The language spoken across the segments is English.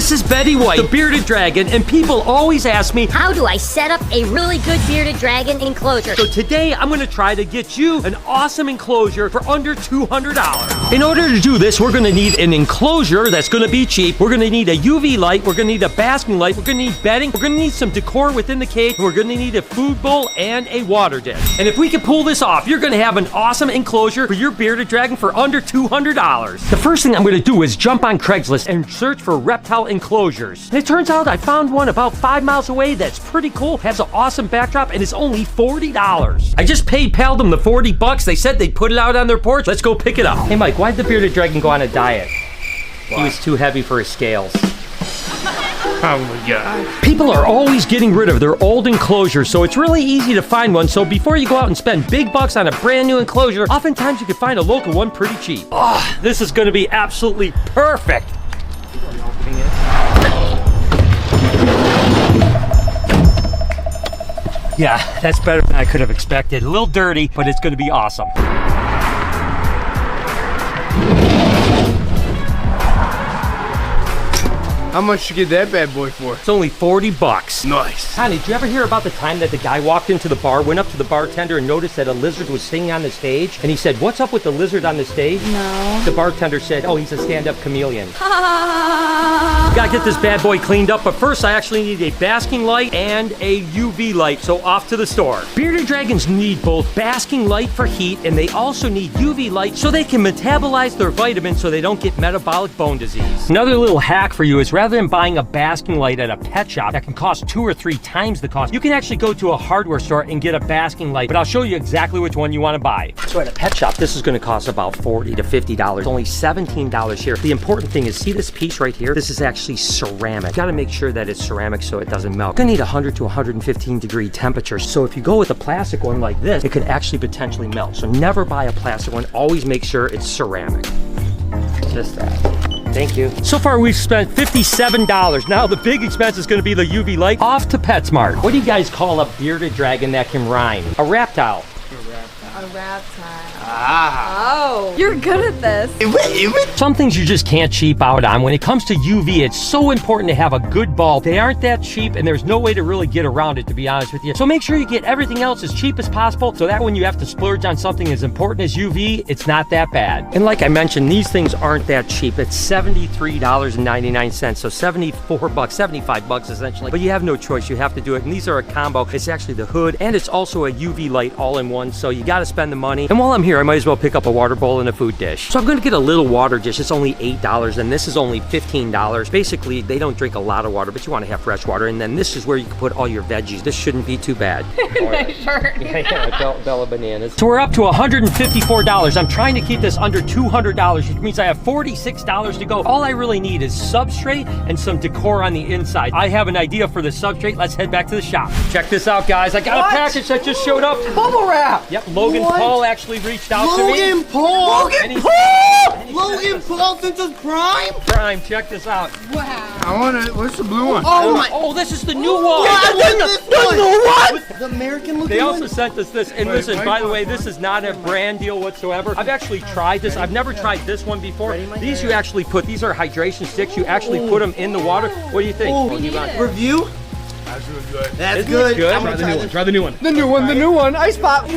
This is Betty White, the bearded dragon, and people always ask me, how do I set up a really good bearded dragon enclosure? So today I'm gonna try to get you an awesome enclosure for under $200. In order to do this, we're gonna need an enclosure that's gonna be cheap. We're gonna need a UV light, we're gonna need a basking light, we're gonna need bedding, we're gonna need some decor within the cage, and we're gonna need a food bowl and a water dish. And if we can pull this off, you're gonna have an awesome enclosure for your bearded dragon for under $200. The first thing I'm gonna do is jump on Craigslist and search for reptile enclosures. And it turns out I found one about 5 miles away that's pretty cool, has an awesome backdrop, and it's only $40. I just PayPal'd them the 40 bucks. They said they'd put it out on their porch. Let's go pick it up. Hey Mike, why'd the bearded dragon go on a diet? Why? He was too heavy for his scales. Oh my God. People are always getting rid of their old enclosures, so it's really easy to find one. So before you go out and spend big bucks on a brand new enclosure, oftentimes you can find a local one pretty cheap. Oh, this is gonna be absolutely perfect. Yeah, that's better than I could have expected. A little dirty, but it's gonna be awesome. How much you get that bad boy for? It's only 40 bucks. Nice. Honey, did you ever hear about the time that the guy walked into the bar, went up to the bartender and noticed that a lizard was singing on the stage? And he said, what's up with the lizard on the stage? No. The bartender said, oh, he's a stand-up chameleon. Gotta get this bad boy cleaned up, but first I actually need a basking light and a UV light, so off to the store. Bearded dragons need both basking light for heat, and they also need UV light so they can metabolize their vitamins so they don't get metabolic bone disease. Another little hack for you is rather than buying a basking light at a pet shop that can cost 2 or 3 times the cost, you can actually go to a hardware store and get a basking light, but I'll show you exactly which one you want to buy. So at a pet shop, this is going to cost about $40 to $50, only $17 here. The important thing is, see this piece right here? This is actually ceramic. Got to make sure that it's ceramic so it doesn't melt. You're going to need 100 to 115 degree temperatures. So if you go with a plastic one like this, it could actually potentially melt. So never buy a plastic one. Always make sure it's ceramic. Just that. Thank you. So far we've spent $57. Now the big expense is going to be the UV light. Off to PetSmart. What do you guys call a bearded dragon that can rhyme? A reptile. A reptile. Ah. Oh, you're good at this. Some things you just can't cheap out on. When it comes to UV, it's so important to have a good bulb. They aren't that cheap, and there's no way to really get around it, to be honest with you. So make sure you get everything else as cheap as possible, so that when you have to splurge on something as important as UV, it's not that bad. And like I mentioned, these things aren't that cheap. It's $73.99, so 74 bucks, 75 bucks essentially. But you have no choice. You have to do it. And these are a combo. It's actually the hood, and it's also a UV light all in one, so you got to spend the money. And while I'm here, I might as well pick up a water bowl and a food dish. So I'm going to get a little water dish. It's only $8, and this is only $15. Basically, they don't drink a lot of water, but you want to have fresh water. And then this is where you can put all your veggies. This shouldn't be too bad. Nice shirt. Yeah, Bella Bananas. So we're up to $154. I'm trying to keep this under $200, which means I have $46 to go. All I really need is substrate and some decor on the inside. I have an idea for the substrate. Let's head back to the shop. Check this out, guys. I got a package that just showed up. Bubble wrap. Yep, Logan Paul actually reached out to me. Logan Paul. Logan Paul since his prime. Prime, check this out. Wow. I want to. What's the blue one? Oh my! Oh, this is the new one. What? The American looking They one? also sent us this, and listen, by the way, this is not a brand deal whatsoever. I've actually tried this. I've never tried this one before. These you actually put, these are hydration sticks. You actually put them in the water. What do you think? Review? That's really good. That's good. Good? Try the new one. Try the new one. The new one. Ice pop.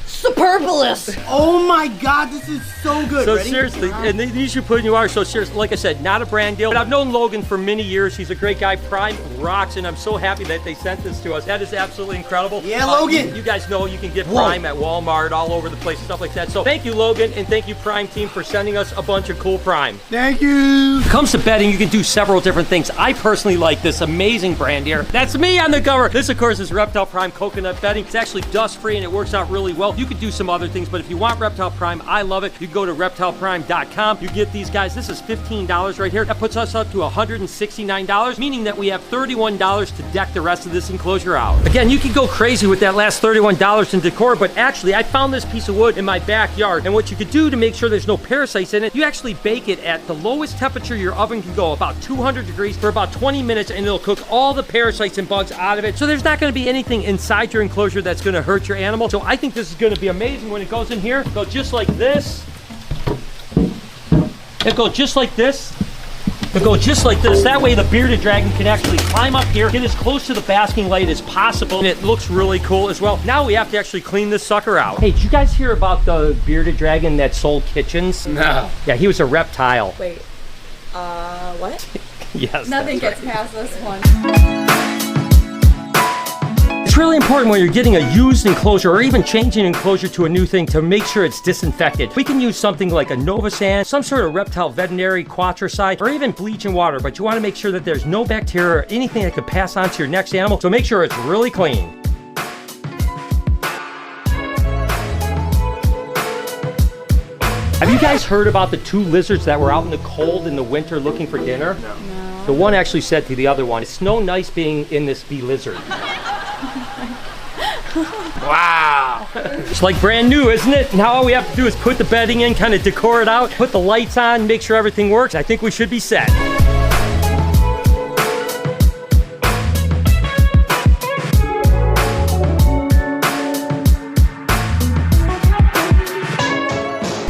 Superfluous. Oh my God, this is so good. So Ready? seriously, and these you put in your water. So seriously, like I said, not a brand deal. But I've known Logan for many years. He's a great guy. Prime rocks, and I'm so happy that they sent this to us. That is absolutely incredible. Yeah, Logan. You guys know you can get Prime at Walmart, all over the place, stuff like that. So thank you, Logan, and thank you, Prime team, for sending us a bunch of cool Prime. Thank you. When it comes to bedding, you can do several different things. I personally like this amazing brand here. That's me on the cover. This, of course, is Reptile Prime Coconut Bedding. It's actually dust-free, and it works out really well. You could do some other things, but if you want Reptile Prime, I love it. You can go to reptileprime.com. You get these guys. This is $15 right here. That puts us up to $169, meaning that we have $31 to deck the rest of this enclosure out. Again, you can go crazy with that last $31 in decor, but actually, I found this piece of wood in my backyard, and what you could do to make sure there's no parasites in it, you actually bake it at the lowest temperature your oven can go, about 200 degrees, for about 20 minutes, and it'll cook all the parasites and bugs out of it. So there's not going to be anything inside your enclosure that's going to hurt your animal. So I think this is going to be amazing when it goes in here. Go just like this. It goes just like this. It'll go just like this. That way the bearded dragon can actually climb up here, get as close to the basking light as possible, and it looks really cool as well. Now we have to actually clean this sucker out. Hey, did you guys hear about the bearded dragon that sold kitchens? No. Yeah, he was a reptile. Wait. What? Yes. Nothing gets past this one. It's really important when you're getting a used enclosure or even changing an enclosure to a new thing to make sure it's disinfected. We can use something like a Novosan, some sort of reptile veterinary quatricide, or even bleach and water, but you want to make sure that there's no bacteria or anything that could pass on to your next animal, so make sure it's really clean. Have you guys heard about the 2 lizards that were out in the cold in the winter looking for dinner? No. The one actually said to the other one, "It's no nice being in this bee lizard." Wow. It's like brand new, isn't it? Now all we have to do is put the bedding in, kind of decor it out, put the lights on, make sure everything works. I think we should be set.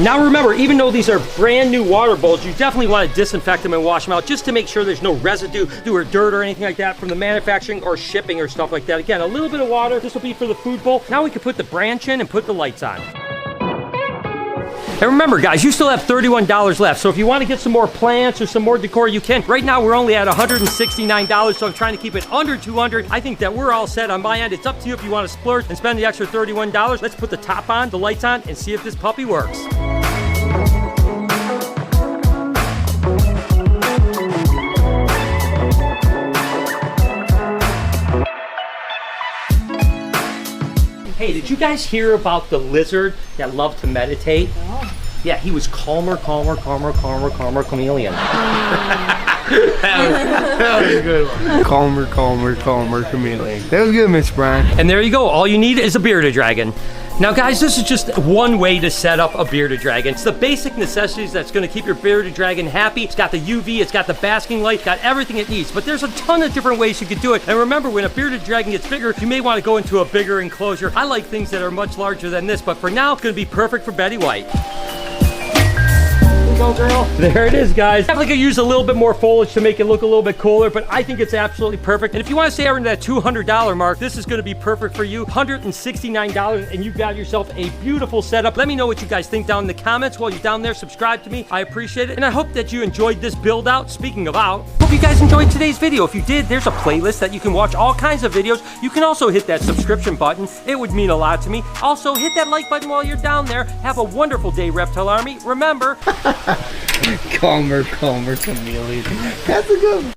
Now remember, even though these are brand new water bowls, you definitely want to disinfect them and wash them out just to make sure there's no residue or dirt or anything like that from the manufacturing or shipping or stuff like that. Again, a little bit of water. This will be for the food bowl. Now we can put the branch in and put the lights on. And remember, guys, you still have $31 left. So if you want to get some more plants or some more decor, you can. Right now, we're only at $169, so I'm trying to keep it under $200. I think that we're all set on my end. It's up to you if you want to splurge and spend the extra $31. Let's put the top on, the lights on, and see if this puppy works. Hey, did you guys hear about the lizard that loved to meditate? No. Yeah, he was calmer chameleon. That was a good one. Calmer chameleon. That was good, Miss Brian. And there you go. All you need is a bearded dragon. Now, guys, this is just one way to set up a bearded dragon. It's the basic necessities that's going to keep your bearded dragon happy. It's got the UV, it's got the basking light, got everything it needs. But there's a ton of different ways you could do it. And remember, when a bearded dragon gets bigger, you may want to go into a bigger enclosure. I like things that are much larger than this, but for now, it's going to be perfect for Betty White. Go, girl. There it is, guys. Definitely could use a little bit more foliage to make it look a little bit cooler, but I think it's absolutely perfect. And if you want to stay around that $200 mark, this is going to be perfect for you. $169, and you've got yourself a beautiful setup. Let me know what you guys think down in the comments. While you're down there, subscribe to me. I appreciate it, and I hope that you enjoyed this build out. Speaking of out, hope you guys enjoyed today's video. If you did, there's a playlist that you can watch all kinds of videos. You can also hit that subscription button. It would mean a lot to me. Also, hit that like button while you're down there. Have a wonderful day, Reptile Army. Remember, Calmer chameleon. That's a good one.